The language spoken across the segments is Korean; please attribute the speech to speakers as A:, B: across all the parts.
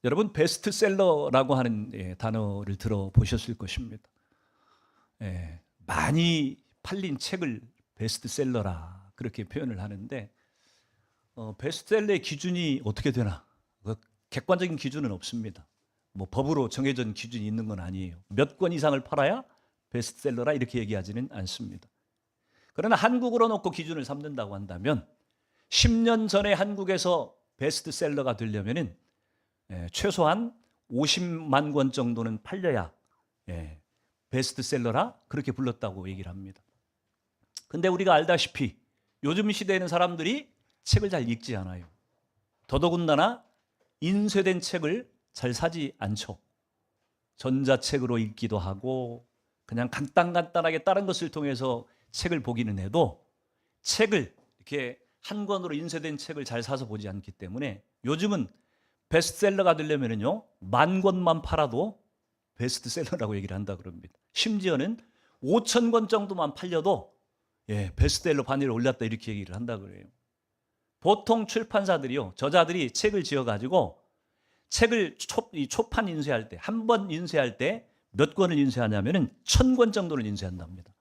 A: 여러분 베스트셀러라고 하는 단어를 들어보셨을 것입니다. 많이 팔린 책을 베스트셀러라 그렇게 표현을 하는데 베스트셀러의 기준이 어떻게 되나? 객관적인 기준은 없습니다. 뭐 법으로 정해진 기준이 있는 건 아니에요. 몇 권 이상을 팔아야 베스트셀러라 이렇게 얘기하지는 않습니다. 그러나 한국으로 놓고 기준을 삼는다고 한다면 10년 전에 한국에서 베스트셀러가 되려면은 최소한 50만 권 정도는 팔려야 베스트셀러라 그렇게 불렀다고 얘기를 합니다. 근데 우리가 알다시피 요즘 시대에는 사람들이 책을 잘 읽지 않아요. 더더군다나 인쇄된 책을 잘 사지 않죠. 전자책으로 읽기도 하고 그냥 간단하게 다른 것을 통해서 책을 보기는 해도 책을 이렇게 한 권으로 인쇄된 책을 잘 사서 보지 않기 때문에 요즘은 베스트셀러가 되려면요 10,000권만 팔아도 베스트셀러라고 얘기를 한다 그럽니다. 심지어는 5,000권 정도만 팔려도 베스트셀러 반열에 올랐다 이렇게 얘기를 한다 그래요. 보통 출판사들이요 저자들이 책을 지어가지고 책을 초판 인쇄할 때 한 번 인쇄할 때 몇 권을 인쇄하냐면은 1,000권 정도를 인쇄한답니다.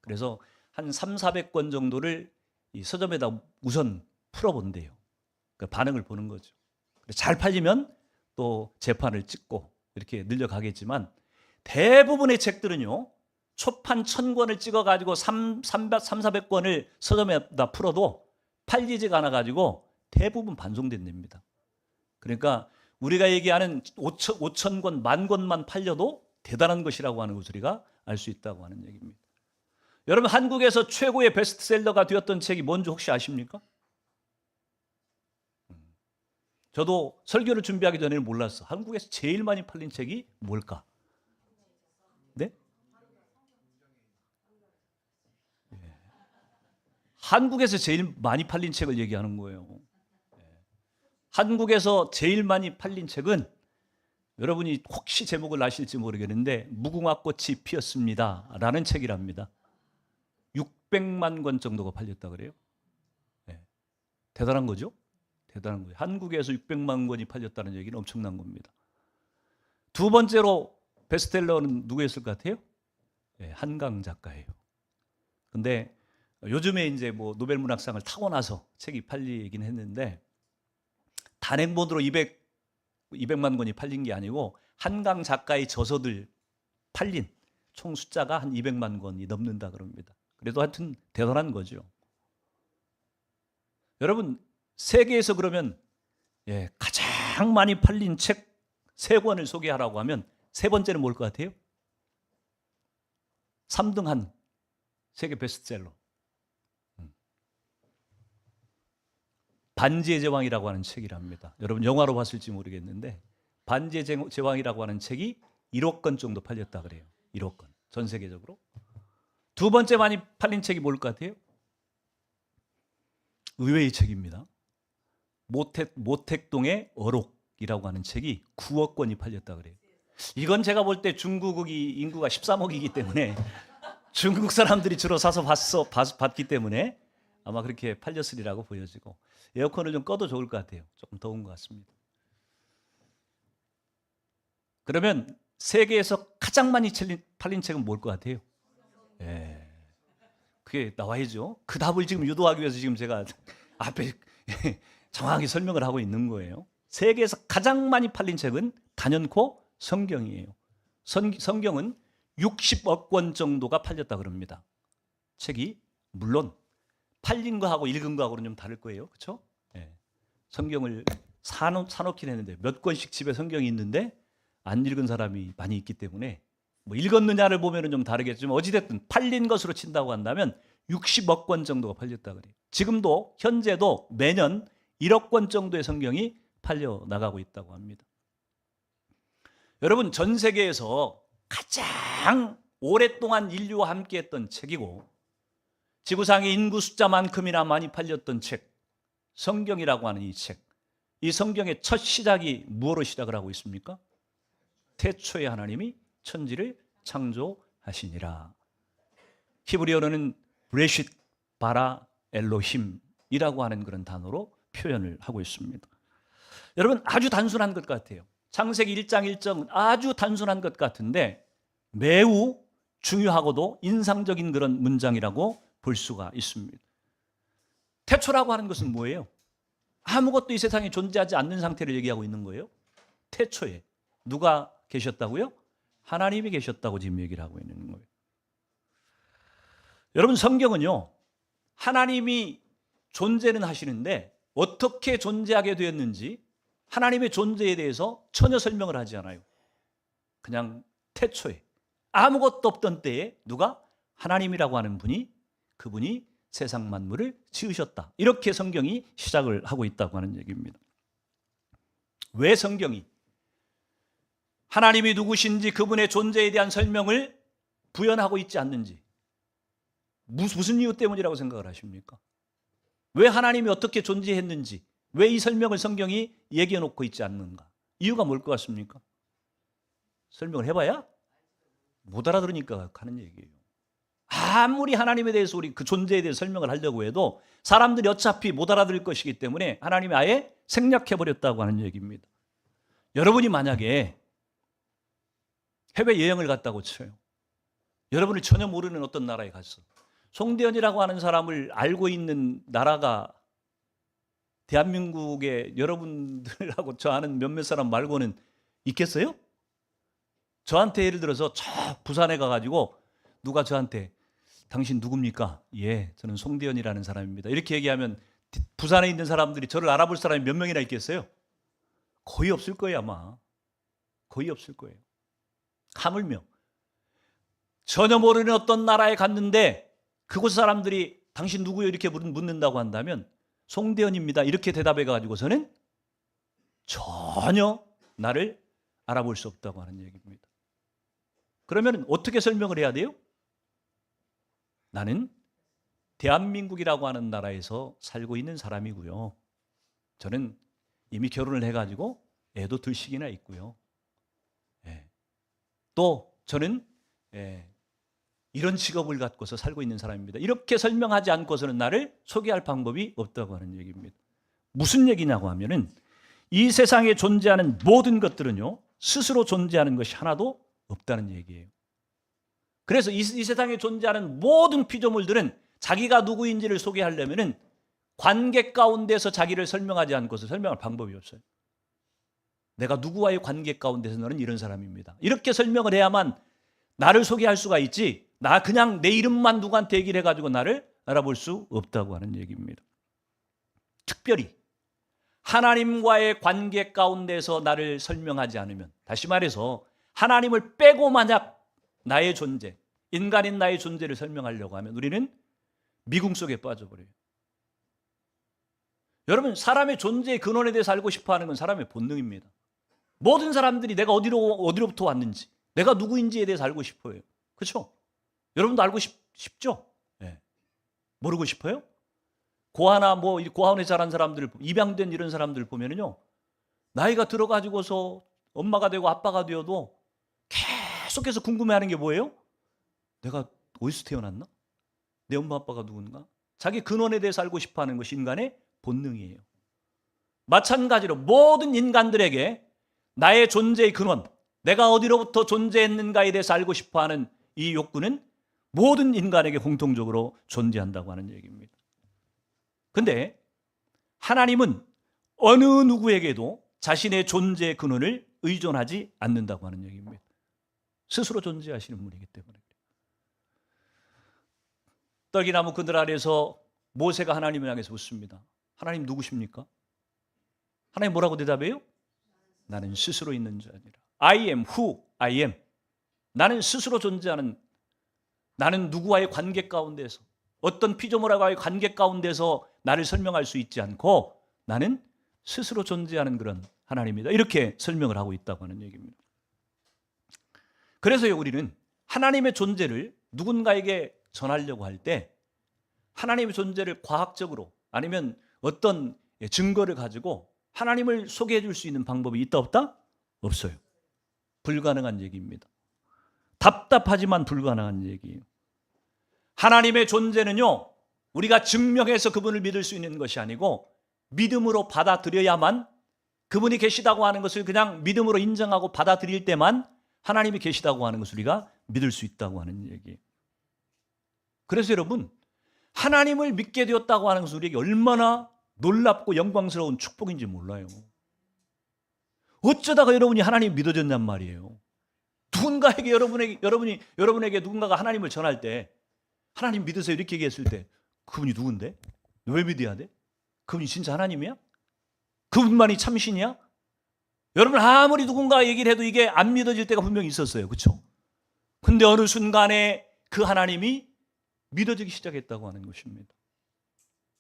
A: 그래서 한 300~400권 정도를 이 서점에다 우선 풀어본대요. 그 반응을 보는 거죠. 잘 팔리면 또 재판을 찍고 이렇게 늘려가겠지만 대부분의 책들은요 초판 1,000권을 찍어가지고 300~400권을 서점에다 풀어도 팔리지가 않아가지고 대부분 반송된답니다. 그러니까 우리가 얘기하는 5,000권, 10,000권만 팔려도 대단한 것이라고 하는 것을 우리가 알 수 있다고 하는 얘기입니다. 여러분 한국에서 최고의 베스트셀러가 되었던 책이 뭔지 혹시 아십니까? 저도 설교를 준비하기 전에는 몰랐어. 한국에서 제일 많이 팔린 책이 뭘까? 네? 한국에서 제일 많이 팔린 책을 얘기하는 거예요. 한국에서 제일 많이 팔린 책은 여러분이 혹시 제목을 아실지 모르겠는데 무궁화꽃이 피었습니다 라는 책이랍니다. 600만 권 정도가 팔렸다 그래요. 대단한 거죠? 대단한 거예요. 한국에서 600만 권이 팔렸다는 얘기는 엄청난 겁니다. 두 번째로 베스트셀러는 누구였을 것 같아요? 한강 작가예요. 근데 요즘에 이제 뭐 노벨 문학상을 타고 나서 책이 팔리긴 했는데 단행본으로 200만 권이 팔린 게 아니고 한강 작가의 저서들 팔린 총 숫자가 한 200만 권이 넘는다 그럽니다. 그래도 하여튼 대단한 거죠. 여러분 세계에서 그러면 가장 많이 팔린 책 3권을 소개하라고 하면 세 번째는 뭘 것 같아요? 3등한 세계 베스트셀러 반지의 제왕이라고 하는 책이랍니다. 여러분 영화로 봤을지 모르겠는데 반지의 제왕이라고 하는 책이 1억 권 정도 팔렸다 그래요. 1억 권 전 세계적으로. 두 번째 많이 팔린 책이 뭘 것 같아요? 의외의 책입니다. 모택동의 어록이라고 하는 책이 9억 권이 팔렸다 그래요. 이건 제가 볼 때 중국이 인구가 13억이기 때문에 중국 사람들이 주로 사서 봤기 때문에 아마 그렇게 팔렸으리라고 보여지고 에어컨을 좀 꺼도 좋을 것 같아요. 조금 더운 것 같습니다. 그러면 세계에서 가장 많이 팔린 책은 뭘 것 같아요? 그게 나와야죠. 그 답을 지금 유도하기 위해서 지금 제가 앞에 정확하게 설명을 하고 있는 거예요. 세계에서 가장 많이 팔린 책은 단연코 성경이에요. 성경은 60억 권 정도가 팔렸다 그럽니다. 책이 물론 팔린 거하고 읽은 거하고는 좀 다를 거예요. 그렇죠? 성경을 사놓긴 했는데 몇 권씩 집에 성경이 있는데 안 읽은 사람이 많이 있기 때문에 뭐 읽었느냐를 보면 좀 다르겠지만 어찌됐든 팔린 것으로 친다고 한다면 60억 권 정도가 팔렸다 그래요. 지금도 현재도 매년 1억 권 정도의 성경이 팔려 나가고 있다고 합니다. 여러분 전 세계에서 가장 오랫동안 인류와 함께했던 책이고 지구상의 인구 숫자만큼이나 많이 팔렸던 책 성경이라고 하는 이 책, 이 성경의 첫 시작이 무엇으로 시작을 하고 있습니까? 태초에 하나님이 천지를 창조하시니라. 히브리어로는 브레쉿 바라 엘로힘이라고 하는 그런 단어로 표현을 하고 있습니다. 여러분 아주 단순한 것 같아요. 창세기 1장 1절 아주 단순한 것 같은데 매우 중요하고도 인상적인 그런 문장이라고 볼 수가 있습니다. 태초라고 하는 것은 뭐예요? 아무것도 이 세상에 존재하지 않는 상태를 얘기하고 있는 거예요. 태초에 누가 계셨다고요? 하나님이 계셨다고 지금 얘기를 하고 있는 거예요. 여러분, 성경은요, 하나님이 존재는 하시는데 어떻게 존재하게 되었는지 하나님의 존재에 대해서 전혀 설명을 하지 않아요. 그냥 태초에 아무것도 없던 때에 누가? 하나님이라고 하는 분이, 그분이 세상 만물을 지으셨다. 이렇게 성경이 시작을 하고 있다고 하는 얘기입니다. 왜 성경이 하나님이 누구신지 그분의 존재에 대한 설명을 부연하고 있지 않는지, 무슨 이유 때문이라고 생각을 하십니까? 왜 하나님이 어떻게 존재했는지, 왜 이 설명을 성경이 얘기해 놓고 있지 않는가? 이유가 뭘 것 같습니까? 설명을 해봐야 못 알아들으니까 하는 얘기예요. 아무리 하나님에 대해서 우리 그 존재에 대해서 설명을 하려고 해도 사람들이 어차피 못 알아들을 것이기 때문에 하나님이 아예 생략해버렸다고 하는 얘기입니다. 여러분이 만약에 해외여행을 갔다고 쳐요. 여러분을 전혀 모르는 어떤 나라에 갔어. 송대현이라고 하는 사람을 알고 있는 나라가 대한민국에 여러분들하고 저 아는 몇몇 사람 말고는 있겠어요? 저한테 예를 들어서 저 부산에 가가지고 누가 저한테 당신 누굽니까? 예, 저는 송대현이라는 사람입니다. 이렇게 얘기하면 부산에 있는 사람들이 저를 알아볼 사람이 몇 명이나 있겠어요? 거의 없을 거예요, 아마. 거의 없을 거예요. 하물며 전혀 모르는 어떤 나라에 갔는데 그곳 사람들이 당신 누구요? 이렇게 묻는다고 한다면 송대현입니다. 이렇게 대답해 가지고서는 전혀 나를 알아볼 수 없다고 하는 얘기입니다. 그러면 어떻게 설명을 해야 돼요? 나는 대한민국이라고 하는 나라에서 살고 있는 사람이고요. 저는 이미 결혼을 해가지고 애도 둘씩이나 있고요. 또 저는 이런 직업을 갖고서 살고 있는 사람입니다. 이렇게 설명하지 않고서는 나를 소개할 방법이 없다고 하는 얘기입니다. 무슨 얘기냐고 하면은 이 세상에 존재하는 모든 것들은요, 스스로 존재하는 것이 하나도 없다는 얘기예요. 그래서 이 세상에 존재하는 모든 피조물들은 자기가 누구인지를 소개하려면은 관계 가운데서 자기를 설명하지 않고서 설명할 방법이 없어요. 내가 누구와의 관계 가운데서 너는 이런 사람입니다. 이렇게 설명을 해야만 나를 소개할 수가 있지, 나 그냥 내 이름만 누구한테 얘기를 해가지고 나를 알아볼 수 없다고 하는 얘기입니다. 특별히 하나님과의 관계 가운데서 나를 설명하지 않으면, 다시 말해서 하나님을 빼고 만약 나의 존재, 인간인 나의 존재를 설명하려고 하면 우리는 미궁 속에 빠져버려요. 여러분, 사람의 존재의 근원에 대해서 알고 싶어하는 건 사람의 본능입니다. 모든 사람들이 내가 어디로부터 왔는지, 내가 누구인지에 대해서 알고 싶어요. 그렇죠? 여러분도 알고 싶죠? 네. 모르고 싶어요? 고아나 고아원에 자란 사람들, 입양된 이런 사람들 보면은요, 나이가 들어가지고서 엄마가 되고 아빠가 되어도 계속해서 궁금해하는 게 뭐예요? 내가 어디서 태어났나? 내 엄마 아빠가 누군가? 자기 근원에 대해서 알고 싶어하는 것이 인간의 본능이에요. 마찬가지로 모든 인간들에게 나의 존재의 근원, 내가 어디로부터 존재했는가에 대해서 알고 싶어하는 이 욕구는 모든 인간에게 공통적으로 존재한다고 하는 얘기입니다. 근데 하나님은 어느 누구에게도 자신의 존재의 근원을 의존하지 않는다고 하는 얘기입니다. 스스로 존재하시는 분이기 때문에. 떡이나무 그늘 아래서 모세가 하나님을 향해서 묻습니다. 하나님 누구십니까? 하나님 뭐라고 대답해요? 나는 스스로 있는 자니라. I am who I am. 나는 스스로 존재하는, 나는 누구와의 관계 가운데서, 어떤 피조물과의 관계 가운데서 나를 설명할 수 있지 않고 나는 스스로 존재하는 그런 하나님이다. 이렇게 설명을 하고 있다고 하는 얘기입니다. 그래서요, 우리는 하나님의 존재를 누군가에게 전하려고 할 때 하나님의 존재를 과학적으로 아니면 어떤 증거를 가지고 하나님을 소개해 줄 수 있는 방법이 있다 없다? 없어요. 불가능한 얘기입니다. 답답하지만 불가능한 얘기예요. 하나님의 존재는요, 우리가 증명해서 그분을 믿을 수 있는 것이 아니고 믿음으로 받아들여야만 그분이 계시다고 하는 것을 그냥 믿음으로 인정하고 받아들일 때만 하나님이 계시다고 하는 것을 우리가 믿을 수 있다고 하는 얘기예요. 그래서 여러분, 하나님을 믿게 되었다고 하는 것은 우리에게 얼마나 놀랍고 영광스러운 축복인지 몰라요. 어쩌다가 여러분이 하나님 믿어졌냔 말이에요. 누군가에게 여러분에게 누군가가 하나님을 전할 때 하나님 믿으세요 이렇게 얘기했을 때 그분이 누군데? 왜 믿어야 돼? 그분이 진짜 하나님이야? 그분만이 참신이야? 여러분 아무리 누군가 얘기를 해도 이게 안 믿어질 때가 분명히 있었어요. 그렇죠? 근데 어느 순간에 그 하나님이 믿어지기 시작했다고 하는 것입니다.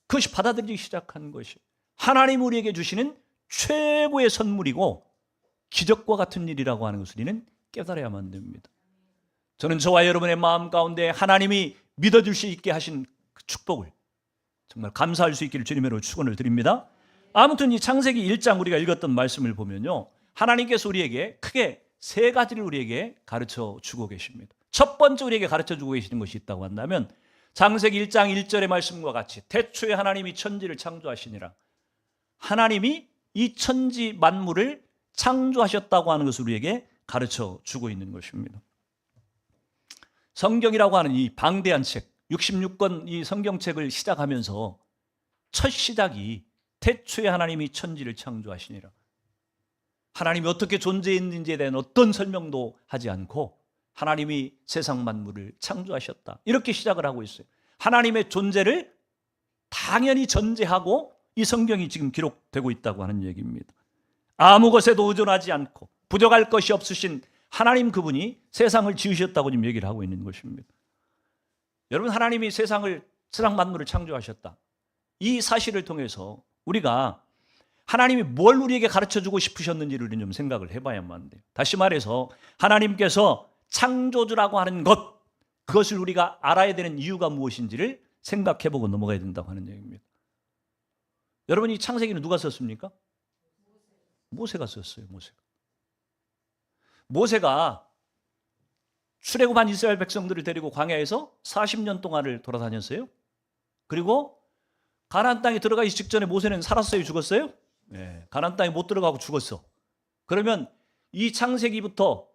A: 그것이 받아들이기 시작한 것이 하나님 우리에게 주시는 최고의 선물이고 기적과 같은 일이라고 하는 것을 우리는 깨달아야만 됩니다. 저는 저와 여러분의 마음 가운데 하나님이 믿어줄 수 있게 하신 그 축복을 정말 감사할 수 있기를 주님으로 축원을 드립니다. 아무튼 이 창세기 1장 우리가 읽었던 말씀을 보면요, 하나님께서 우리에게 크게 세 가지를 우리에게 가르쳐 주고 계십니다. 첫 번째 우리에게 가르쳐 주고 계시는 것이 있다고 한다면 창세기 1장 1절의 말씀과 같이 태초에 하나님이 천지를 창조하시니라. 하나님이 이 천지 만물을 창조하셨다고 하는 것을 우리에게 가르쳐 주고 있는 것입니다. 성경이라고 하는 이 방대한 책, 66권 이 성경책을 시작하면서 첫 시작이 태초에 하나님이 천지를 창조하시니라. 하나님이 어떻게 존재했는지에 대한 어떤 설명도 하지 않고 하나님이 세상 만물을 창조하셨다. 이렇게 시작을 하고 있어요. 하나님의 존재를 당연히 전제하고 이 성경이 지금 기록되고 있다고 하는 얘기입니다. 아무 것에도 의존하지 않고 부족할 것이 없으신 하나님 그분이 세상을 지으셨다고 지금 얘기를 하고 있는 것입니다. 여러분 하나님이 세상 만물을 창조하셨다. 이 사실을 통해서 우리가 하나님이 뭘 우리에게 가르쳐주고 싶으셨는지를 좀 생각을 해봐야만 돼요. 다시 말해서 하나님께서 창조주라고 하는 것, 그것을 우리가 알아야 되는 이유가 무엇인지를 생각해보고 넘어가야 된다고 하는 얘기입니다. 여러분 이 창세기는 누가 썼습니까? 모세가 썼어요. 모세가 출애굽한 이스라엘 백성들을 데리고 광야에서 40년 동안을 돌아다녔어요. 그리고 가나안 땅에 들어가기 직전에 모세는 살았어요, 죽었어요? 네, 가나안 땅에 못 들어가고 죽었어. 그러면 이 창세기부터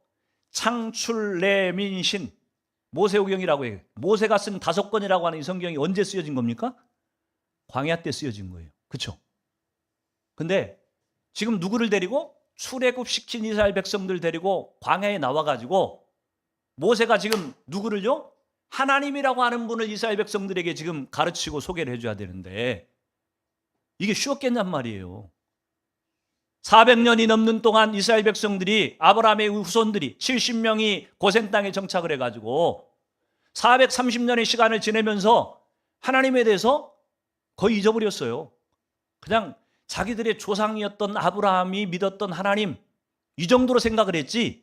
A: 창출레민신 모세오경이라고 해요. 모세가 쓴 5권이라고 하는 이 성경이 언제 쓰여진 겁니까? 광야 때 쓰여진 거예요. 그렇죠? 근데 지금 누구를 데리고 출애굽시킨 이스라엘 백성들 데리고 광야에 나와가지고 모세가 지금 누구를요? 하나님이라고 하는 분을 이스라엘 백성들에게 지금 가르치고 소개를 해줘야 되는데 이게 쉬웠겠냔 말이에요. 400년이 넘는 동안 이스라엘 백성들이 아브라함의 후손들이 70명이 고센 땅에 정착을 해가지고 430년의 시간을 지내면서 하나님에 대해서 거의 잊어버렸어요. 그냥 자기들의 조상이었던 아브라함이 믿었던 하나님 이 정도로 생각을 했지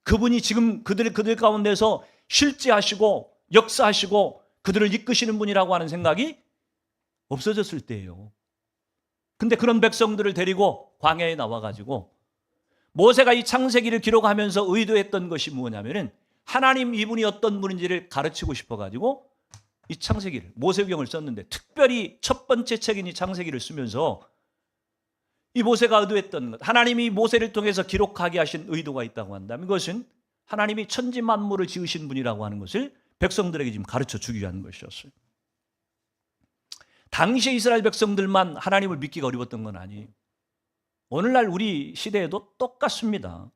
A: 그분이 지금 그들 가운데서 실제하시고 역사하시고 그들을 이끄시는 분이라고 하는 생각이 없어졌을 때예요. 근데 그런 백성들을 데리고 광야에 나와가지고 모세가 이 창세기를 기록하면서 의도했던 것이 뭐냐면은 하나님 이분이 어떤 분인지를 가르치고 싶어가지고 이 창세기를 모세오경을 썼는데 특별히 첫 번째 책인 이 창세기를 쓰면서 이 모세가 의도했던 것, 하나님이 모세를 통해서 기록하게 하신 의도가 있다고 한다면 그것은 하나님이 천지 만물을 지으신 분이라고 하는 것을 백성들에게 지금 가르쳐 주기 위한 것이었어요. 당시의 이스라엘 백성들만 하나님을 믿기가 어려웠던 건 아니에요. 오늘날 우리 시대에도 똑같습니다.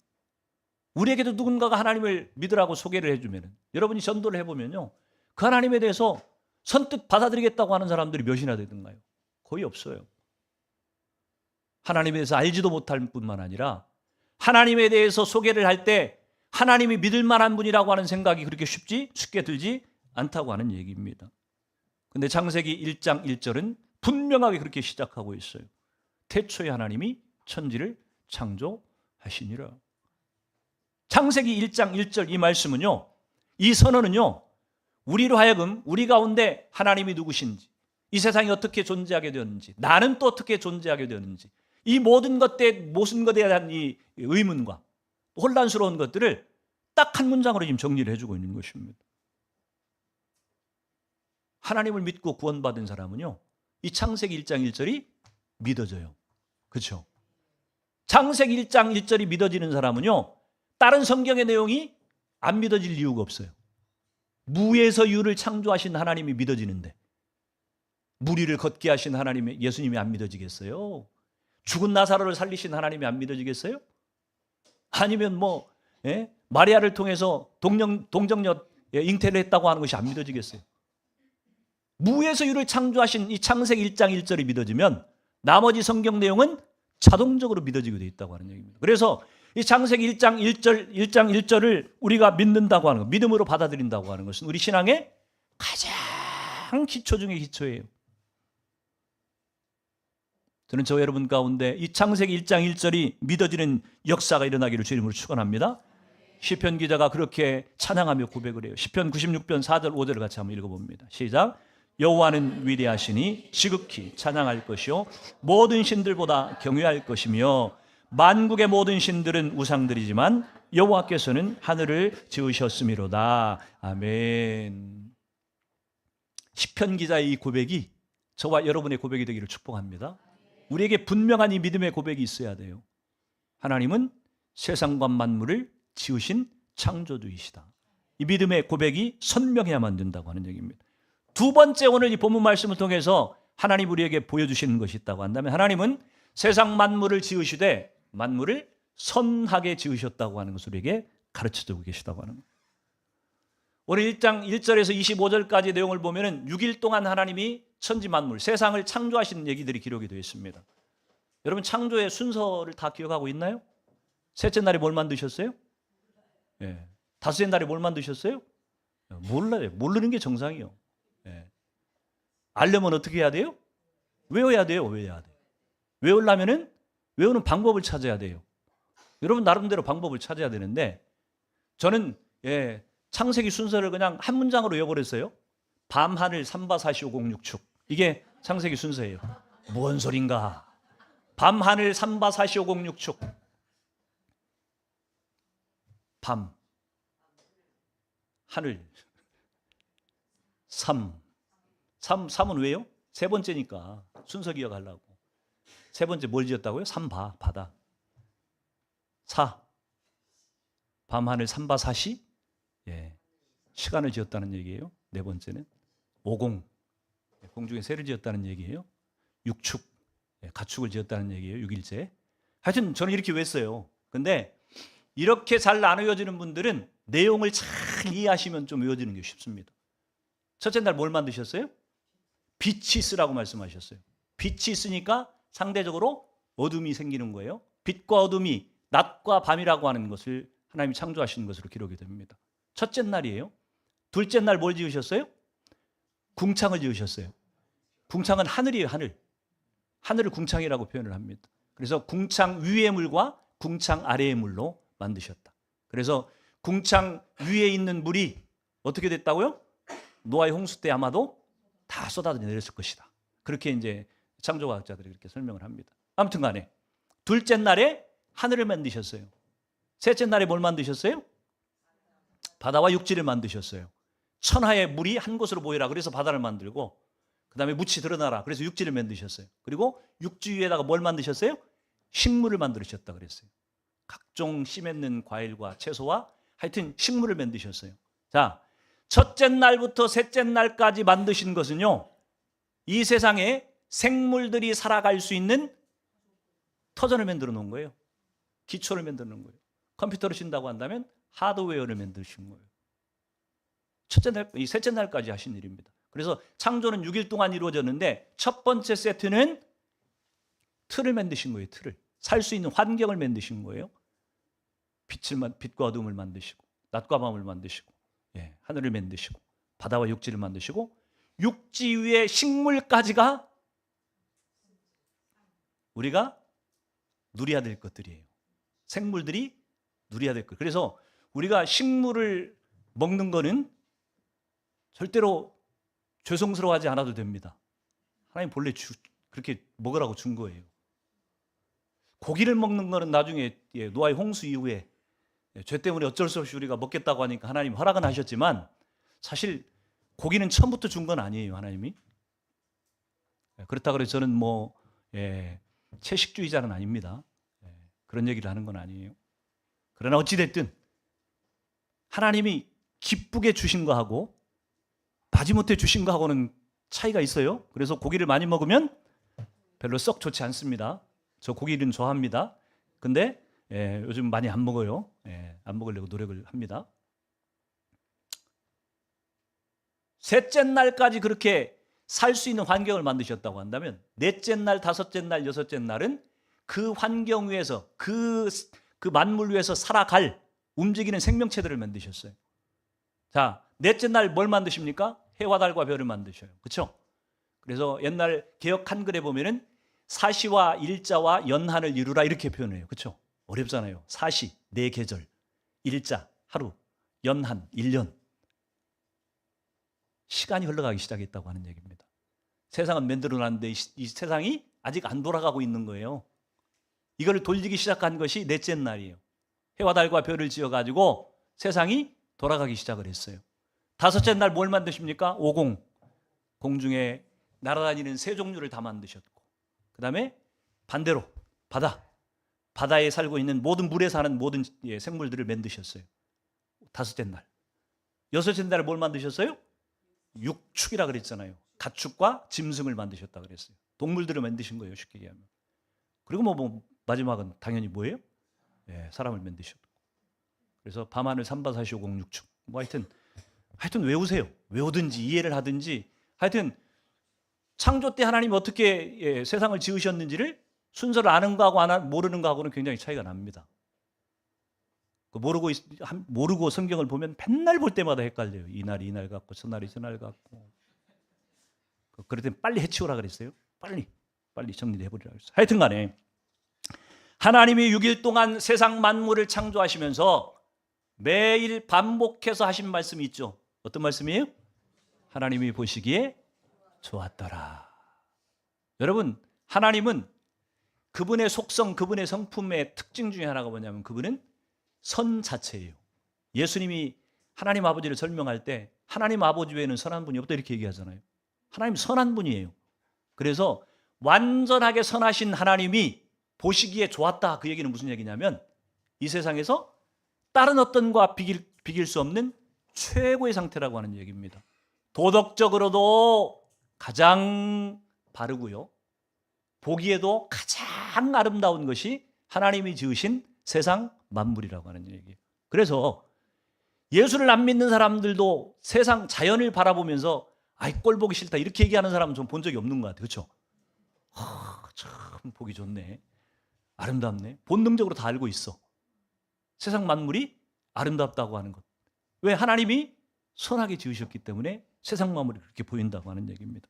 A: 우리에게도 누군가가 하나님을 믿으라고 소개를 해주면 여러분이 전도를 해보면요, 그 하나님에 대해서 선뜻 받아들이겠다고 하는 사람들이 몇이나 되던가요? 거의 없어요. 하나님에 대해서 알지도 못할 뿐만 아니라 하나님에 대해서 소개를 할 때 하나님이 믿을 만한 분이라고 하는 생각이 그렇게 쉽게 들지 않다고 하는 얘기입니다. 근데 창세기 1장 1절은 분명하게 그렇게 시작하고 있어요. 태초에 하나님이 천지를 창조하시니라. 창세기 1장 1절 이 말씀은요, 이 선언은요, 우리로 하여금 우리 가운데 하나님이 누구신지, 이 세상이 어떻게 존재하게 되었는지, 나는 또 어떻게 존재하게 되었는지, 이 모든 것에 대한 이 의문과 혼란스러운 것들을 딱 한 문장으로 지금 정리를 해주고 있는 것입니다. 하나님을 믿고 구원받은 사람은요, 이 창세기 1장 1절이 믿어져요. 그렇죠? 창세기 1장 1절이 믿어지는 사람은요, 다른 성경의 내용이 안 믿어질 이유가 없어요. 무에서 유를 창조하신 하나님이 믿어지는데, 무리를 걷게 하신 하나님이, 예수님이 안 믿어지겠어요? 죽은 나사로를 살리신 하나님이 안 믿어지겠어요? 아니면 마리아를 통해서 동정녀 잉태를 했다고 하는 것이 안 믿어지겠어요? 무에서 유를 창조하신 이 창세기 1장 1절이 믿어지면 나머지 성경 내용은 자동적으로 믿어지게 되어 있다고 하는 얘기입니다. 그래서 이 창세기 1장 1절을 우리가 믿는다고 하는 것, 믿음으로 받아들인다고 하는 것은 우리 신앙의 가장 기초 중의 기초예요. 저는 저 여러분 가운데 이 창세기 1장 1절이 믿어지는 역사가 일어나기를 주님으로 축원합니다. 시편 기자가 그렇게 찬양하며 고백을 해요. 시편 96편 4절 5절을 같이 한번 읽어봅니다. 시작. 여호와는 위대하시니 지극히 찬양할 것이요 모든 신들보다 경외할 것이며 만국의 모든 신들은 우상들이지만 여호와께서는 하늘을 지으셨음이로다. 아멘. 시편 기자의 이 고백이 저와 여러분의 고백이 되기를 축복합니다. 우리에게 분명한 이 믿음의 고백이 있어야 돼요. 하나님은 세상과 만물을 지으신 창조주이시다. 이 믿음의 고백이 선명해야만 된다고 하는 얘기입니다. 두 번째, 오늘 이 본문 말씀을 통해서 하나님 우리에게 보여주시는 것이 있다고 한다면, 하나님은 세상 만물을 지으시되 만물을 선하게 지으셨다고 하는 것을 우리에게 가르쳐주고 계시다고 하는 거예요. 오늘 1장 1절에서 25절까지 내용을 보면 6일 동안 하나님이 천지 만물, 세상을 창조하시는 얘기들이 기록이 되어 있습니다. 여러분, 창조의 순서를 다 기억하고 있나요? 셋째 날에 뭘 만드셨어요? 예. 다섯째 날에 뭘 만드셨어요? 몰라요. 모르는 게 정상이요. 예. 알려면 어떻게 해야 돼요? 외워야 돼요. 외워야 돼요. 외우려면은 외우는 방법을 찾아야 돼요. 여러분 나름대로 방법을 찾아야 되는데, 저는 창세기 순서를 그냥 한 문장으로 외워버렸어요. 밤하늘 삼바사시오공육축. 이게 창세기 순서예요. 뭔 소린가? 밤하늘 삼바사시오공육축. 밤, 하늘, 삼은 왜요? 세 번째니까 순서 기억하려고. 세 번째 뭘 지었다고요? 삼바, 바다. 사, 밤하늘 삼바사시, 시간을 지었다는 얘기예요. 네 번째는 오공, 공중에 새를 지었다는 얘기예요. 육축, 가축을 지었다는 얘기예요. 6일째. 하여튼 저는 이렇게 외웠어요. 근데 이렇게 잘 나누어지는 분들은 내용을 잘 이해하시면 좀 외워지는 게 쉽습니다. 첫째 날 뭘 만드셨어요? 빛이 있으라고 말씀하셨어요. 빛이 있으니까 상대적으로 어둠이 생기는 거예요. 빛과 어둠이, 낮과 밤이라고 하는 것을 하나님이 창조하시는 것으로 기록이 됩니다. 첫째 날이에요. 둘째 날 뭘 지으셨어요? 궁창을 지으셨어요. 궁창은 하늘이에요. 하늘을 궁창이라고 표현을 합니다. 그래서 궁창 위의 물과 궁창 아래의 물로 만드셨다. 그래서 궁창 위에 있는 물이 어떻게 됐다고요? 노아의 홍수 때 아마도 다 쏟아져 내렸을 것이다. 그렇게 이제 창조과학자들이 그렇게 설명을 합니다. 아무튼 간에 둘째 날에 하늘을 만드셨어요. 셋째 날에 뭘 만드셨어요? 바다와 육지를 만드셨어요. 천하의 물이 한 곳으로 모이라 그래서 바다를 만들고, 그 다음에 묻이 드러나라 그래서 육지를 만드셨어요. 그리고 육지 위에다가 뭘 만드셨어요? 식물을 만드셨다 그랬어요. 각종 씨 맺는 과일과 채소와 하여튼 식물을 만드셨어요. 자, 첫째 날부터 셋째 날까지 만드신 것은요, 이 세상에 생물들이 살아갈 수 있는 터전을 만들어 놓은 거예요. 기초를 만들어 놓은 거예요. 컴퓨터를 신다고 한다면 하드웨어를 만드신 거예요. 첫째 날, 이 셋째 날까지 하신 일입니다. 그래서 창조는 6일 동안 이루어졌는데, 첫 번째 세트는 틀을 만드신 거예요. 틀을. 살 수 있는 환경을 만드신 거예요. 빛과 어둠을 만드시고, 낮과 밤을 만드시고, 하늘을 만드시고, 바다와 육지를 만드시고, 육지 위에 식물까지가 우리가 누려야 될 것들이에요. 생물들이 누려야 될 것. 그래서 우리가 식물을 먹는 거는 절대로 죄송스러워하지 않아도 됩니다. 하나님 본래 그렇게 먹으라고 준 거예요. 고기를 먹는 거는 나중에 노아의 홍수 이후에 죄 때문에 어쩔 수 없이 우리가 먹겠다고 하니까 하나님 허락은 하셨지만, 사실 고기는 처음부터 준 건 아니에요. 하나님이. 그렇다고 해서 저는 채식주의자는 아닙니다. 그런 얘기를 하는 건 아니에요. 그러나 어찌됐든 하나님이 기쁘게 주신 거하고 마지못해 주신 거하고는 차이가 있어요. 그래서 고기를 많이 먹으면 별로 썩 좋지 않습니다. 저 고기는 좋아합니다. 근데 요즘 많이 안 먹어요. 안 먹으려고 노력을 합니다. 셋째 날까지 그렇게 살 수 있는 환경을 만드셨다고 한다면 넷째 날, 다섯째 날, 여섯째 날은 그 환경 위에서 그 만물 위에서 살아갈 움직이는 생명체들을 만드셨어요. 자, 넷째 날 뭘 만드십니까? 해와 달과 별을 만드셔요. 그렇죠? 그래서 옛날 개역 한글에 보면은 사시와 일자와 연한을 이루라 이렇게 표현해요. 그렇죠? 어렵잖아요. 사시, 네 계절, 일자, 하루, 연한, 1년. 시간이 흘러가기 시작했다고 하는 얘기입니다. 세상은 만들어놨는데 이 세상이 아직 안 돌아가고 있는 거예요. 이걸 돌리기 시작한 것이 넷째 날이에요. 해와 달과 별을 지어가지고 세상이 돌아가기 시작을 했어요. 다섯째 날 뭘 만드십니까? 오공, 공중에 날아다니는 새 종류를 다 만드셨고, 그 다음에 반대로 바다에 살고 있는 모든 물에 사는 모든 생물들을 만드셨어요. 다섯째 날. 여섯째 날에 뭘 만드셨어요? 육축이라 그랬잖아요. 가축과 짐승을 만드셨다 그랬어요. 동물들을 만드신 거예요, 쉽게 얘기하면. 그리고 뭐 마지막은 당연히 뭐예요? 사람을 만드셨고. 그래서 밤하늘 삼바사시오공 육축. 뭐 하여튼 외우세요. 외우든지 이해를 하든지 하여튼 창조 때 하나님이 어떻게 세상을 지으셨는지를 순서를 아는 거하고 모르는 거하고는 굉장히 차이가 납니다. 모르고 성경을 보면 맨날 볼 때마다 헷갈려요. 이날이 이날 같고 저날이 저날 같고. 그럴 땐 빨리 해치우라 그랬어요. 빨리 정리해버리라 그랬어요. 하여튼 간에 하나님이 6일 동안 세상 만물을 창조하시면서 매일 반복해서 하신 말씀이 있죠. 어떤 말씀이에요? 하나님이 보시기에 좋았더라. 여러분, 하나님은 그분의 속성, 그분의 성품의 특징 중에 하나가 뭐냐면 그분은 선 자체예요. 예수님이 하나님 아버지를 설명할 때 하나님 아버지 외에는 선한 분이 없다 이렇게 얘기하잖아요. 하나님 선한 분이에요. 그래서 완전하게 선하신 하나님이 보시기에 좋았다. 그 얘기는 무슨 얘기냐면 이 세상에서 다른 어떤 것과 비길 수 없는 최고의 상태라고 하는 얘기입니다. 도덕적으로도 가장 바르고요. 보기에도 가장 아름다운 것이 하나님이 지으신 세상 만물이라고 하는 얘기예요. 그래서 예수를 안 믿는 사람들도 세상 자연을 바라보면서 아이 꼴 보기 싫다 이렇게 얘기하는 사람은 좀 본 적이 없는 것 같아요. 그렇죠? 참 보기 좋네. 아름답네. 본능적으로 다 알고 있어. 세상 만물이 아름답다고 하는 것. 왜? 하나님이 선하게 지으셨기 때문에 세상 만물이 그렇게 보인다고 하는 얘기입니다.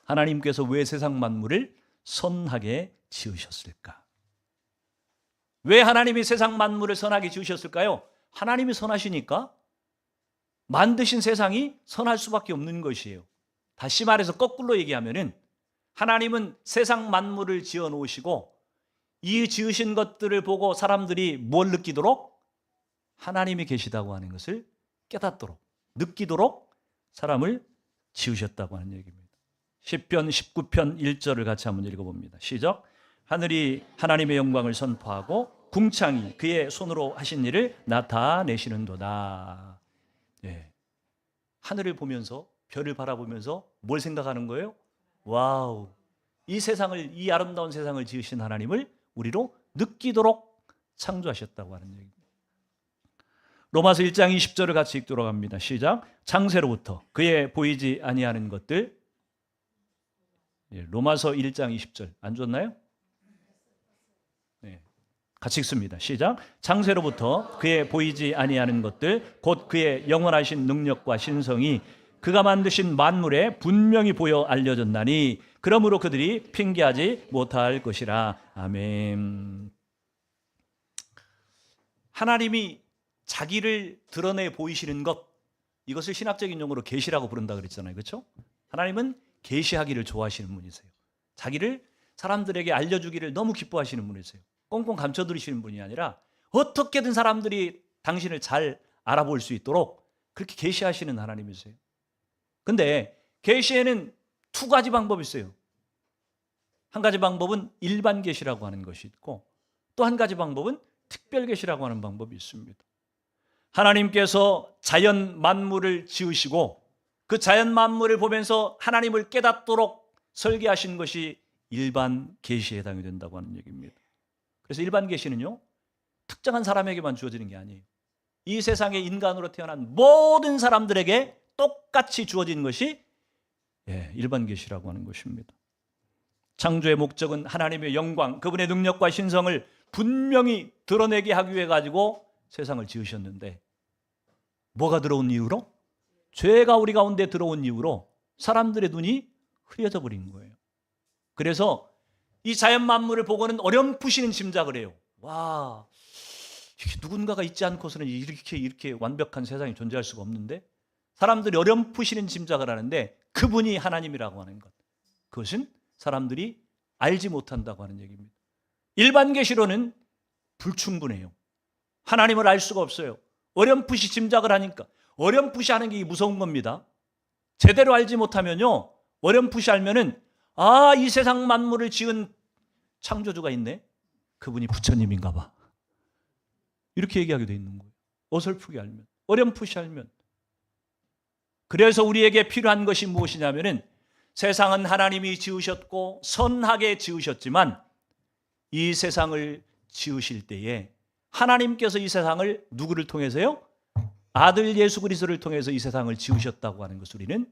A: 하나님께서 왜 세상 만물을 선하게 지으셨을까? 왜 하나님이 세상 만물을 선하게 지으셨을까요? 하나님이 선하시니까 만드신 세상이 선할 수밖에 없는 것이에요. 다시 말해서 거꾸로 얘기하면은 하나님은 세상 만물을 지어 놓으시고 이 지으신 것들을 보고 사람들이 뭘 느끼도록? 하나님이 계시다고 하는 것을 깨닫도록, 느끼도록 사람을 지으셨다고 하는 얘기입니다. 시편 19편 1절을 같이 한번 읽어봅니다. 시작. 하늘이 하나님의 영광을 선포하고 궁창이 그의 손으로 하신 일을 나타내시는도다. 하늘을 보면서 별을 바라보면서 뭘 생각하는 거예요? 와우, 이 아름다운 세상을 지으신 하나님을 우리로 느끼도록 창조하셨다고 하는 얘기입니다. 로마서 1장 20절을 같이 읽도록 합니다. 시작. 창세로부터 그의 보이지 아니하는 것들. 로마서 1장 20절 안 줬나요? 같이 읽습니다. 시작. 창세로부터 그의 보이지 아니하는 것들 곧 그의 영원하신 능력과 신성이 그가 만드신 만물에 분명히 보여 알려졌나니 그러므로 그들이 핑계하지 못할 것이라. 아멘. 하나님이 자기를 드러내 보이시는 것, 이것을 신학적인 용어로 계시라고 부른다 그랬잖아요. 그렇죠? 하나님은 계시하기를 좋아하시는 분이세요. 자기를 사람들에게 알려주기를 너무 기뻐하시는 분이세요. 꽁꽁 감춰두시는 분이 아니라 어떻게든 사람들이 당신을 잘 알아볼 수 있도록 그렇게 계시하시는 하나님이세요. 근데 계시에는 두 가지 방법이 있어요. 한 가지 방법은 일반 계시라고 하는 것이 있고 또 한 가지 방법은 특별 계시라고 하는 방법이 있습니다. 하나님께서 자연 만물을 지으시고 그 자연 만물을 보면서 하나님을 깨닫도록 설계하신 것이 일반 계시에 해당이 된다고 하는 얘기입니다. 그래서 일반 계시는요, 특정한 사람에게만 주어지는 게 아니에요. 이 세상에 인간으로 태어난 모든 사람들에게 똑같이 주어진 것이 일반 계시라고 하는 것입니다. 창조의 목적은 하나님의 영광, 그분의 능력과 신성을 분명히 드러내게 하기 위해 가지고 세상을 지으셨는데, 뭐가 들어온 이유로? 죄가 우리 가운데 들어온 이유로 사람들의 눈이 흐려져 버린 거예요. 그래서 이 자연 만물을 보고는 어렴풋이는 짐작을 해요. 와, 누군가가 있지 않고서는 이렇게 완벽한 세상이 존재할 수가 없는데, 사람들이 어렴풋이는 짐작을 하는데 그분이 하나님이라고 하는 것, 그것은 사람들이 알지 못한다고 하는 얘기입니다. 일반 계시로는 불충분해요. 하나님을 알 수가 없어요. 어렴풋이 짐작을 하니까. 어렴풋이 하는 게 무서운 겁니다. 제대로 알지 못하면요, 어렴풋이 알면은 이 세상 만물을 지은 창조주가 있네, 그분이 부처님인가 봐, 이렇게 얘기하게 돼 있는 거예요. 어설프게 알면, 어렴풋이 알면. 그래서 우리에게 필요한 것이 무엇이냐면은, 세상은 하나님이 지으셨고 선하게 지으셨지만 이 세상을 지으실 때에 하나님께서 이 세상을 누구를 통해서요? 아들 예수 그리스도를 통해서 이 세상을 지으셨다고 하는 것을 우리는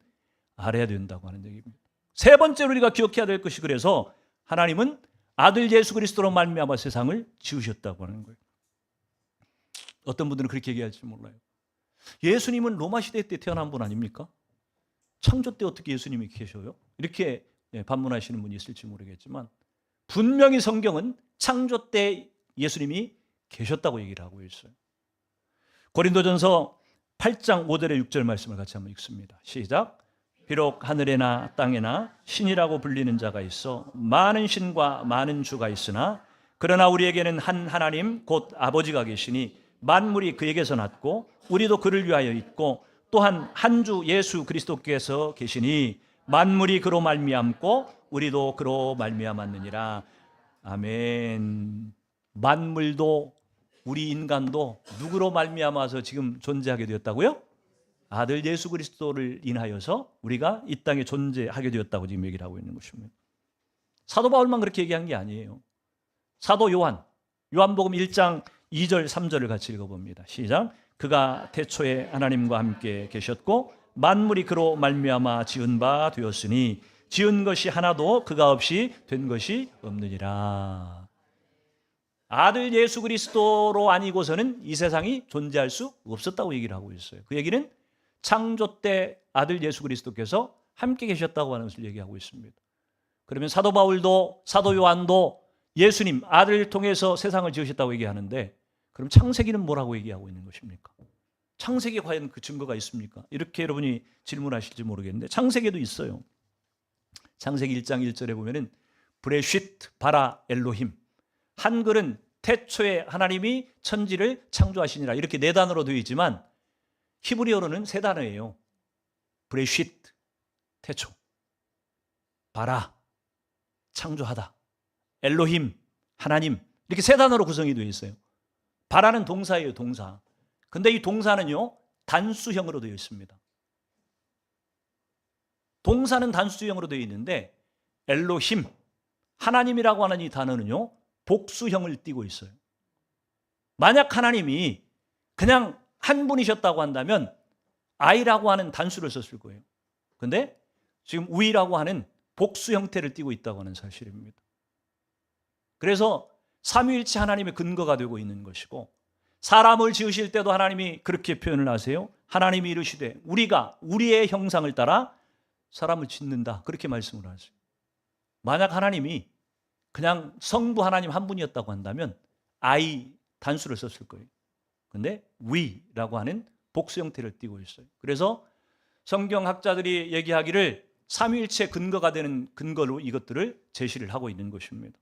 A: 알아야 된다고 하는 얘기입니다. 세 번째로 우리가 기억해야 될 것이, 그래서 하나님은 아들 예수 그리스도로 말미암아 세상을 지으셨다고 하는 거예요. 어떤 분들은 그렇게 얘기할지 몰라요. 예수님은 로마 시대 때 태어난 분 아닙니까? 창조 때 어떻게 예수님이 계셔요? 이렇게 반문하시는 분이 있을지 모르겠지만, 분명히 성경은 창조 때 예수님이 계셨다고 얘기를 하고 있어요. 고린도전서 8장 5절에 6절 말씀을 같이 한번 읽습니다. 시작. 비록 하늘에나 땅에나 신이라고 불리는 자가 있어 많은 신과 많은 주가 있으나 그러나 우리에게는 한 하나님 곧 아버지가 계시니 만물이 그에게서 났고 우리도 그를 위하여 있고 또한 한 주 예수 그리스도께서 계시니 만물이 그로 말미암고 우리도 그로 말미암았느니라. 아멘. 만물도 우리 인간도 누구로 말미암아서 지금 존재하게 되었다고요? 아들 예수 그리스도를 인하여서 우리가 이 땅에 존재하게 되었다고 지금 얘기를 하고 있는 것입니다. 사도 바울만 그렇게 얘기한 게 아니에요. 사도 요한복음 1장 2절 3절을 같이 읽어봅니다. 시작. 그가 태초에 하나님과 함께 계셨고 만물이 그로 말미암아 지은 바 되었으니 지은 것이 하나도 그가 없이 된 것이 없느니라. 아들 예수 그리스도로 아니고서는 이 세상이 존재할 수 없었다고 얘기를 하고 있어요. 그 얘기는 창조 때 아들 예수 그리스도께서 함께 계셨다고 하는 것을 얘기하고 있습니다. 그러면 사도 바울도 사도 요한도 예수님 아들을 통해서 세상을 지으셨다고 얘기하는데, 그럼 창세기는 뭐라고 얘기하고 있는 것입니까? 창세기에 과연 그 증거가 있습니까? 이렇게 여러분이 질문하실지 모르겠는데 창세기에도 있어요. 창세기 1장 1절에 보면은 브레쉿 바라 엘로힘, 한글은 태초에 하나님이 천지를 창조하시니라 이렇게 네 단어로 되어 있지만 히브리어로는 세 단어예요. 브레쉿 태초, 바라 창조하다, 엘로힘 하나님, 이렇게 세 단어로 구성이 되어 있어요. 바라는 동사예요, 동사. 근데 이 동사는요 단수형으로 되어 있습니다. 동사는 단수형으로 되어 있는데 엘로힘 하나님이라고 하는 이 단어는요 복수형을 띠고 있어요. 만약 하나님이 그냥 한 분이셨다고 한다면 I라고 하는 단수를 썼을 거예요. 근데 지금 we라고 하는 복수 형태를 띠고 있다고 하는 사실입니다. 그래서 삼위일체 하나님의 근거가 되고 있는 것이고, 사람을 지으실 때도 하나님이 그렇게 표현을 하세요. 하나님이 이르시되 우리가 우리의 형상을 따라 사람을 짓는다, 그렇게 말씀을 하세요. 만약 하나님이 그냥 성부 하나님 한 분이었다고 한다면 I 단수를 썼을 거예요. 근데 we라고 하는 복수 형태를 띠고 있어요. 그래서 성경학자들이 얘기하기를 삼위일체 근거가 되는 근거로 이것들을 제시를 하고 있는 것입니다.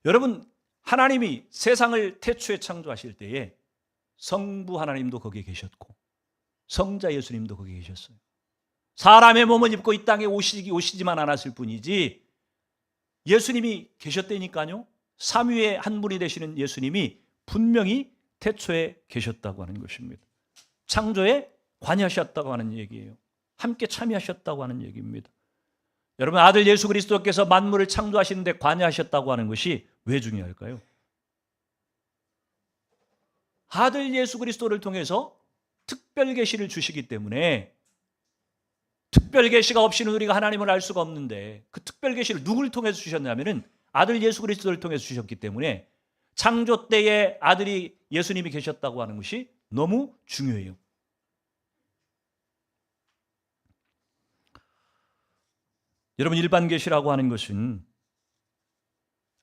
A: 여러분, 하나님이 세상을 태초에 창조하실 때에 성부 하나님도 거기에 계셨고 성자 예수님도 거기에 계셨어요. 사람의 몸을 입고 이 땅에 오시지만 않았을 뿐이지 예수님이 계셨다니까요. 삼위의 한 분이 되시는 예수님이 분명히 태초에 계셨다고 하는 것입니다. 창조에 관여하셨다고 하는 얘기예요. 함께 참여하셨다고 하는 얘기입니다. 여러분, 아들 예수 그리스도께서 만물을 창조하시는데 관여하셨다고 하는 것이 왜 중요할까요? 아들 예수 그리스도를 통해서 특별 계시를 주시기 때문에, 특별 계시가 없이는 우리가 하나님을 알 수가 없는데, 그 특별 계시를 누구를 통해서 주셨냐면은 아들 예수 그리스도를 통해서 주셨기 때문에 창조 때에 아들이 예수님이 계셨다고 하는 것이 너무 중요해요. 여러분, 일반 계시라고 하는 것은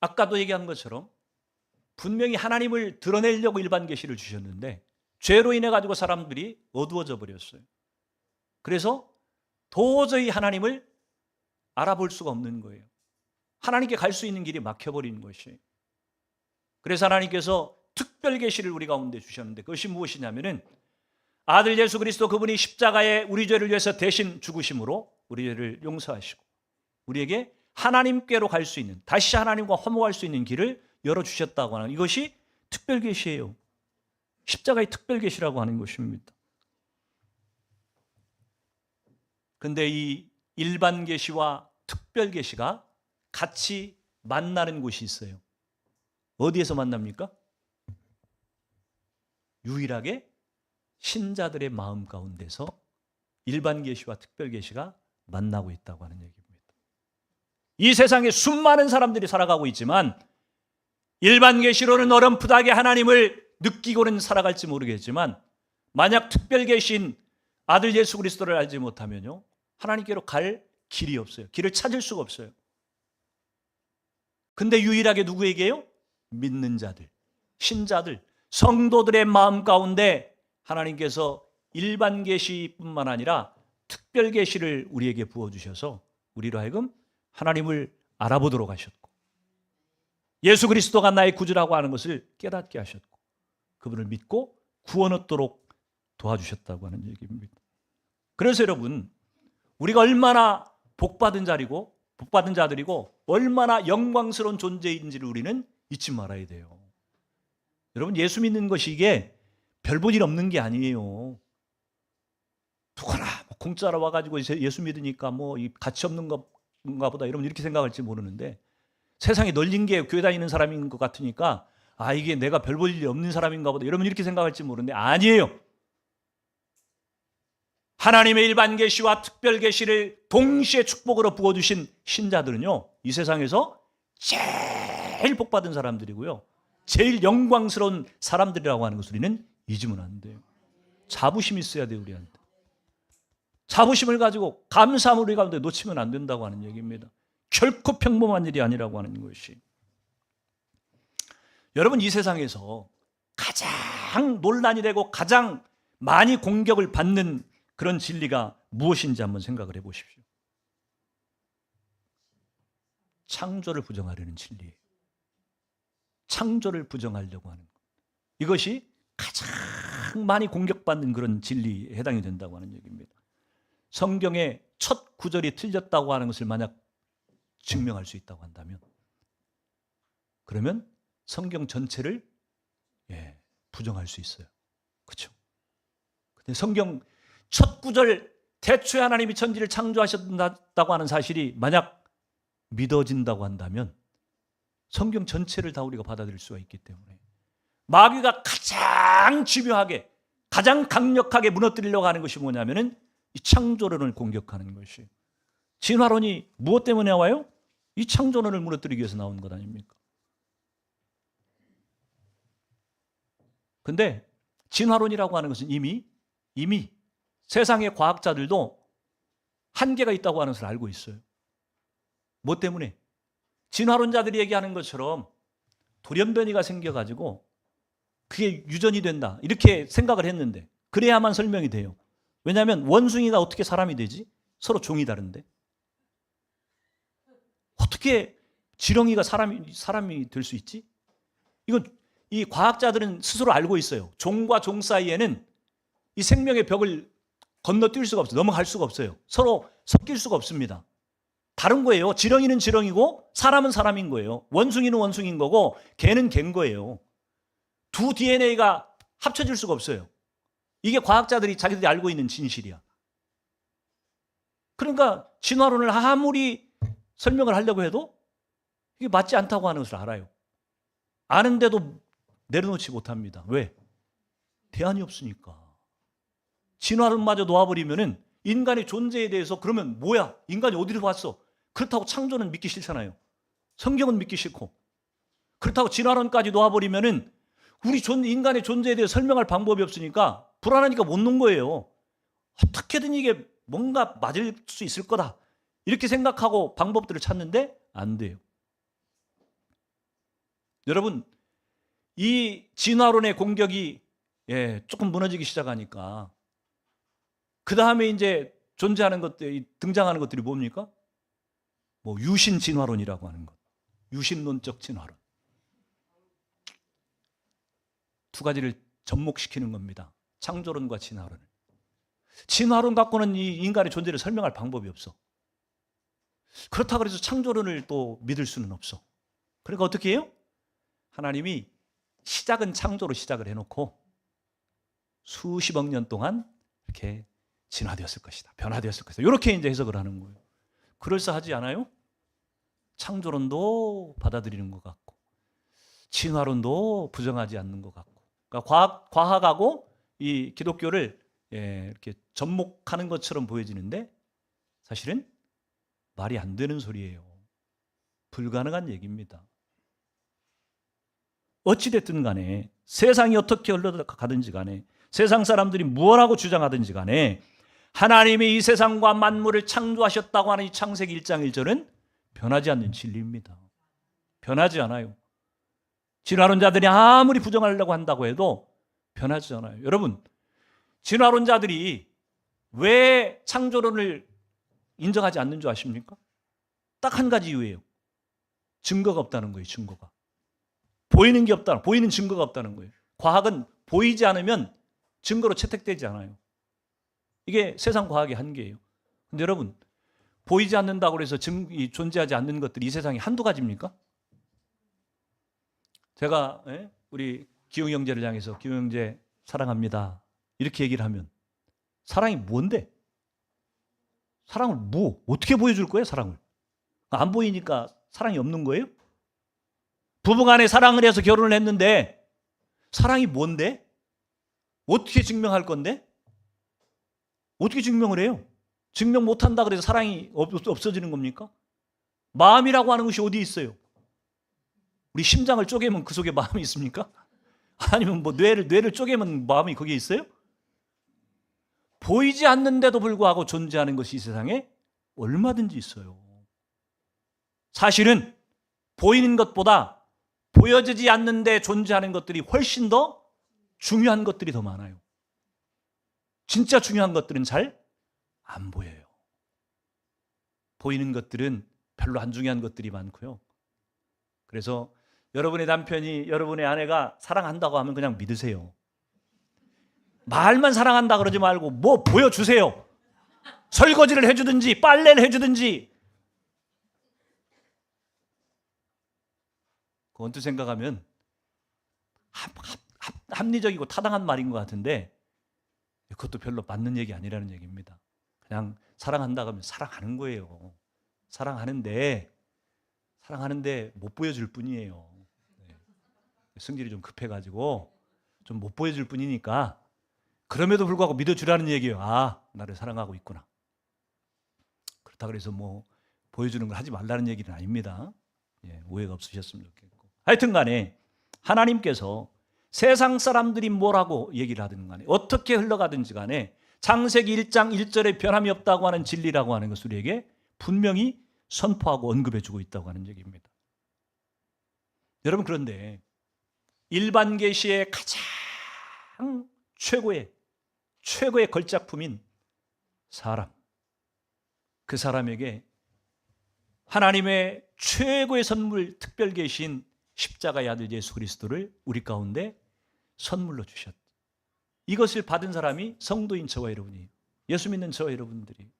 A: 아까도 얘기한 것처럼 분명히 하나님을 드러내려고 일반 계시를 주셨는데 죄로 인해 가지고 사람들이 어두워져 버렸어요. 그래서 도저히 하나님을 알아볼 수가 없는 거예요. 하나님께 갈 수 있는 길이 막혀버린 것이에요. 그래서 하나님께서 특별 계시를 우리 가운데 주셨는데, 그것이 무엇이냐면은 아들 예수 그리스도, 그분이 십자가에 우리 죄를 위해서 대신 죽으심으로 우리 죄를 용서하시고 우리에게 하나님께로 갈 수 있는, 다시 하나님과 화목할 수 있는 길을 열어주셨다고 하는, 이것이 특별 계시예요. 십자가의 특별 계시라고 하는 것입니다. 그런데 이 일반 계시와 특별 계시가 같이 만나는 곳이 있어요. 어디에서 만납니까? 유일하게 신자들의 마음 가운데서 일반 계시와 특별 계시가 만나고 있다고 하는 얘기입니다. 이 세상에 수많은 사람들이 살아가고 있지만 일반 계시로는 어렴풋하게 하나님을 느끼고는 살아갈지 모르겠지만, 만약 특별 계시인 아들 예수 그리스도를 알지 못하면요, 하나님께로 갈 길이 없어요. 길을 찾을 수가 없어요. 근데 유일하게 누구에게요? 믿는 자들, 신자들, 성도들의 마음 가운데 하나님께서 일반 계시뿐만 아니라 특별 계시를 우리에게 부어주셔서 우리로 하여금 하나님을 알아보도록 하셨고, 예수 그리스도가 나의 구주라고 하는 것을 깨닫게 하셨고, 그분을 믿고 구원 얻도록 도와주셨다고 하는 얘기입니다. 그래서 여러분, 우리가 얼마나 복받은 자들이고 얼마나 영광스러운 존재인지를 우리는 잊지 말아야 돼요. 여러분, 예수 믿는 것이 이게 별 볼 일 없는 게 아니에요. 누구나 공짜로 와가지고 예수 믿으니까 뭐 가치 없는 건가 보다, 여러분 이렇게 생각할지 모르는데, 세상에 널린 게 교회 다니는 사람인 것 같으니까 이게 내가 별 볼 일이 없는 사람인가 보다, 여러분 이렇게 생각할지 모르는데 아니에요. 하나님의 일반 계시와 특별 계시를 동시에 축복으로 부어주신 신자들은요, 이 세상에서 제일 복받은 사람들이고요, 제일 영광스러운 사람들이라고 하는 것을 우리는 잊으면 안 돼요. 자부심이 있어야 돼요, 우리한테. 자부심을 가지고 감사함을 우리 가운데 놓치면 안 된다고 하는 얘기입니다. 결코 평범한 일이 아니라고 하는 것이. 여러분, 이 세상에서 가장 논란이 되고 가장 많이 공격을 받는 그런 진리가 무엇인지 한번 생각을 해보십시오. 창조를 부정하려는 진리예요. 창조를 부정하려고 하는 것. 이것이 가장 많이 공격받는 그런 진리에 해당이 된다고 하는 얘기입니다. 성경의 첫 구절이 틀렸다고 하는 것을 만약 증명할 수 있다고 한다면, 그러면 성경 전체를 부정할 수 있어요. 그렇죠? 근데 성경 첫 구절, 태초에 하나님이 천지를 창조하셨다고 하는 사실이 만약 믿어진다고 한다면 성경 전체를 다 우리가 받아들일 수가 있기 때문에, 마귀가 가장 집요하게, 가장 강력하게 무너뜨리려고 하는 것이 뭐냐면은 이 창조론을 공격하는 것이. 진화론이 무엇 때문에 나와요? 이 창조론을 무너뜨리기 위해서 나온 것 아닙니까? 근데 진화론이라고 하는 것은 이미 세상의 과학자들도 한계가 있다고 하는 것을 알고 있어요. 뭐 때문에? 진화론자들이 얘기하는 것처럼 돌연변이가 생겨가지고 그게 유전이 된다, 이렇게 생각을 했는데, 그래야만 설명이 돼요. 왜냐하면 원숭이가 어떻게 사람이 되지? 서로 종이 다른데. 어떻게 지렁이가 사람이 될 수 있지? 이건 이 과학자들은 스스로 알고 있어요. 종과 종 사이에는 이 생명의 벽을 건너뛸 수가 없어요. 넘어갈 수가 없어요. 서로 섞일 수가 없습니다. 다른 거예요. 지렁이는 지렁이고 사람은 사람인 거예요. 원숭이는 원숭이인 거고 개는 개인 거예요. 두 DNA가 합쳐질 수가 없어요. 이게 과학자들이 자기들이 알고 있는 진실이야. 그러니까 진화론을 아무리 설명을 하려고 해도 이게 맞지 않다고 하는 것을 알아요. 아는데도 내려놓지 못합니다. 왜? 대안이 없으니까. 진화론마저 놓아버리면은 인간의 존재에 대해서 그러면 뭐야? 인간이 어디로 왔어? 그렇다고 창조는 믿기 싫잖아요. 성경은 믿기 싫고. 그렇다고 진화론까지 놓아버리면은 우리 인간의 존재에 대해 설명할 방법이 없으니까 불안하니까 못 놓은 거예요. 어떻게든 이게 뭔가 맞을 수 있을 거다. 이렇게 생각하고 방법들을 찾는데 안 돼요. 여러분, 이 진화론의 공격이 조금 무너지기 시작하니까 그 다음에 이제 존재하는 것들이 등장하는 것들이 뭡니까? 뭐 유신 진화론이라고 하는 것, 유신론적 진화론. 두 가지를 접목시키는 겁니다. 창조론과 진화론을. 진화론 갖고는 이 인간의 존재를 설명할 방법이 없어. 그렇다고 해서 창조론을 또 믿을 수는 없어. 그러니까 어떻게 해요? 하나님이 시작은 창조로 시작을 해놓고 수십억 년 동안 이렇게 진화되었을 것이다. 변화되었을 것이다. 이렇게 이제 해석을 하는 거예요. 그럴싸하지 않아요? 창조론도 받아들이는 것 같고 진화론도 부정하지 않는 것 같고. 그러니까 과학하고 이 기독교를 이렇게 접목하는 것처럼 보여지는데 사실은 말이 안 되는 소리예요. 불가능한 얘기입니다. 어찌됐든 간에 세상이 어떻게 흘러가든지 간에 세상 사람들이 무엇하고 주장하든지 간에 하나님이 이 세상과 만물을 창조하셨다고 하는 이 창세기 1장 1절은 변하지 않는 진리입니다. 변하지 않아요. 진화론자들이 아무리 부정하려고 한다고 해도 변하지 않아요. 여러분, 진화론자들이 왜 창조론을 인정하지 않는 줄 아십니까? 딱 한 가지 이유예요. 증거가 없다는 거예요. 증거가. 보이는 게 없다. 보이는 증거가 없다는 거예요. 과학은 보이지 않으면 증거로 채택되지 않아요. 이게 세상 과학의 한계예요. 근데 여러분, 보이지 않는다고 해서 존재하지 않는 것들이 이 세상에 한두 가지입니까? 제가 우리 기용 형제를 향해서 기용 형제 사랑합니다. 이렇게 얘기를 하면 사랑이 뭔데? 사랑을 어떻게 보여줄 거예요? 사랑을. 안 보이니까 사랑이 없는 거예요? 부부간에 사랑을 해서 결혼을 했는데 사랑이 뭔데? 어떻게 증명할 건데? 어떻게 증명을 해요? 증명 못한다 그래서 사랑이 없어지는 겁니까? 마음이라고 하는 것이 어디 있어요? 우리 심장을 쪼개면 그 속에 마음이 있습니까? 아니면 뭐 뇌를 쪼개면 마음이 거기에 있어요? 보이지 않는데도 불구하고 존재하는 것이 이 세상에 얼마든지 있어요. 사실은 보이는 것보다 보여지지 않는데 존재하는 것들이 훨씬 더 중요한 것들이 더 많아요. 진짜 중요한 것들은 잘 안 보여요. 보이는 것들은 별로 안 중요한 것들이 많고요. 그래서 여러분의 남편이 여러분의 아내가 사랑한다고 하면 그냥 믿으세요. 말만 사랑한다 그러지 말고 뭐 보여주세요. 설거지를 해주든지 빨래를 해주든지. 언뜻 생각하면 합리적이고 타당한 말인 것 같은데 그것도 별로 맞는 얘기 아니라는 얘기입니다. 그냥 사랑한다 그러면 사랑하는 거예요. 사랑하는데 못 보여줄 뿐이에요. 성질이 좀 급해가지고 좀 못 보여줄 뿐이니까 그럼에도 불구하고 믿어주라는 얘기예요. 아, 나를 사랑하고 있구나. 그렇다고 해서 뭐 보여주는 걸 하지 말라는 얘기는 아닙니다. 오해가 없으셨으면 좋겠고. 하여튼 간에 하나님께서 세상 사람들이 뭐라고 얘기를 하든 간에 어떻게 흘러가든지 간에 창세기 1장 1절에 변함이 없다고 하는 진리라고 하는 것을 우리에게 분명히 선포하고 언급해 주고 있다고 하는 얘기입니다. 여러분, 그런데 일반 계시의 가장 최고의 걸작품인 사람, 그 사람에게 하나님의 최고의 선물, 특별 계시인 십자가의 아들 예수 그리스도를 우리 가운데 선물로 주셨다. 이것을 받은 사람이 성도인 저와 여러분이에요. 예수 믿는 저와 여러분들이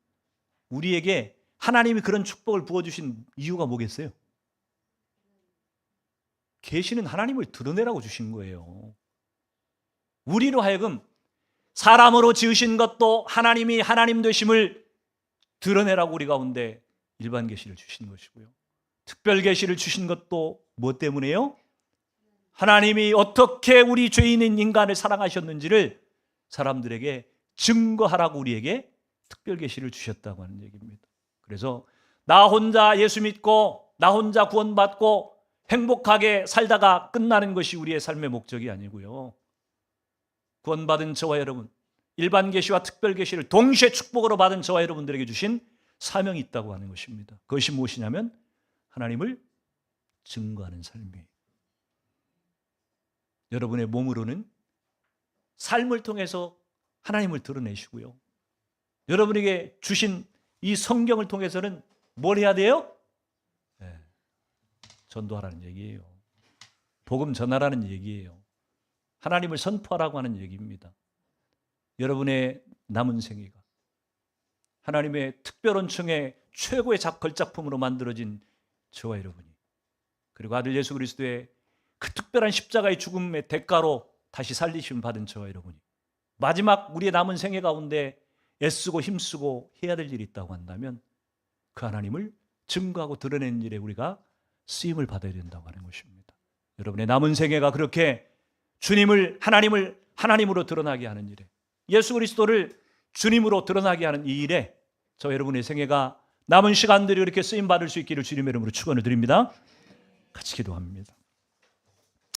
A: 우리에게 하나님이 그런 축복을 부어주신 이유가 뭐겠어요? 계시는 하나님을 드러내라고 주신 거예요. 우리로 하여금 사람으로 지으신 것도 하나님이 하나님 되심을 드러내라고 우리 가운데 일반 계시를 주신 것이고요. 특별 계시를 주신 것도 뭐 때문에요? 하나님이 어떻게 우리 죄인인 인간을 사랑하셨는지를 사람들에게 증거하라고 우리에게 특별 계시를 주셨다고 하는 얘기입니다. 그래서 나 혼자 예수 믿고 나 혼자 구원받고 행복하게 살다가 끝나는 것이 우리의 삶의 목적이 아니고요. 구원받은 저와 여러분, 일반 계시와 특별 계시를 동시에 축복으로 받은 저와 여러분들에게 주신 사명이 있다고 하는 것입니다. 그것이 무엇이냐면 하나님을 증거하는 삶이에요. 여러분의 몸으로는 삶을 통해서 하나님을 드러내시고요. 여러분에게 주신 이 성경을 통해서는 뭘 해야 돼요? 네, 전도하라는 얘기예요. 복음 전하라는 얘기예요. 하나님을 선포하라고 하는 얘기입니다. 여러분의 남은 생애가 하나님의 특별원청의 최고의 걸작품으로 만들어진 저와 여러분이, 그리고 아들 예수 그리스도의 그 특별한 십자가의 죽음의 대가로 다시 살리심 받은 저와 여러분이 마지막 우리의 남은 생애 가운데 애쓰고 힘쓰고 해야 될 일이 있다고 한다면 그 하나님을 증거하고 드러내는 일에 우리가 쓰임을 받아야 된다고 하는 것입니다. 여러분의 남은 생애가 그렇게 주님을, 하나님을 하나님으로 드러나게 하는 일에, 예수 그리스도를 주님으로 드러나게 하는 이 일에 저 여러분의 생애가 남은 시간들이 이렇게 쓰임 받을 수 있기를 주님의 이름으로 축원을 드립니다. 같이 기도합니다.